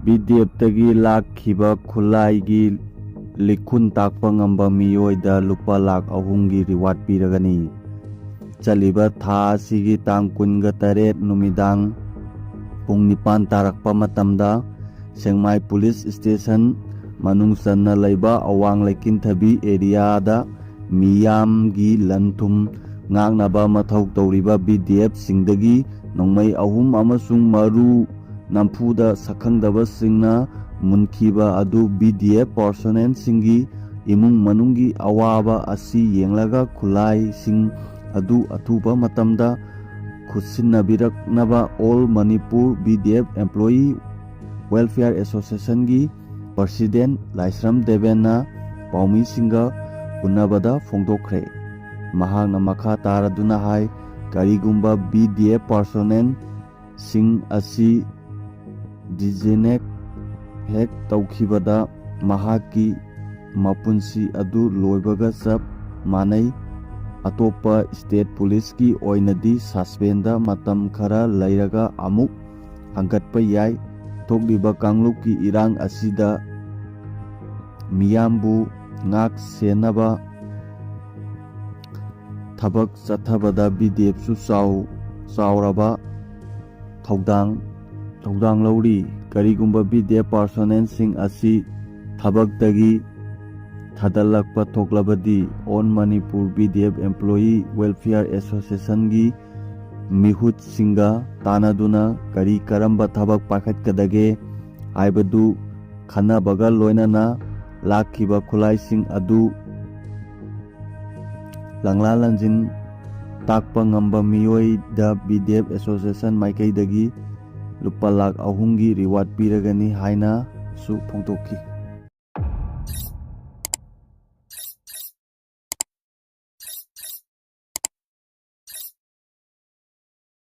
BDF-tagi Lakhiba Khulai Likhun Takpa Ngamba Meeoida Lupa Lakh 3 reward Piragani. Chaliba tha asigi tang 18 numidang pung 9 tarakpa matamda Sengmai Police Station manung sanna laiba awang laikin thabi area da miyamgi lanthum ngangnaba mathau tawriba BDF singdagi nongmai ahum amasung maru nampuda sakhangdaba singna munkhiba adu BDF personnel singi imung manungi awaba asi yenglaga khulai sing adu athuba matamda khutsinnabiraknaba All Manipur BDF Employee Welfare Association gi President Laisram Devena Paumi Singa unabada fongdokre. Mahakna makha taraduna hai karigumba BDF personnel sing asi dijenek hek taukhibada mahaki mapunsi adu loibaga sab manai atopa state police ki oinadi suspenda matam khara lairaga amuk hanggatpa yai thokliba kangluk ki irang asida miyambu ngak senaba thabak chathabada BDF su sauraba thaudang lauri karigumba BDF personnel sing asi thabak dagi thadalakpa thoklabadi On Manipur BDF Employee Welfare Association gi mihut singa tanaduna kari karamba thabak pakhat kadage aibadu khana baga loinana Lakhiba Khulai sing adu langla lanjin takpa ngamba Meeoida BDF Association maikaidagi Lupa Lakh 3 gi reward piragani haina su phongtokhi.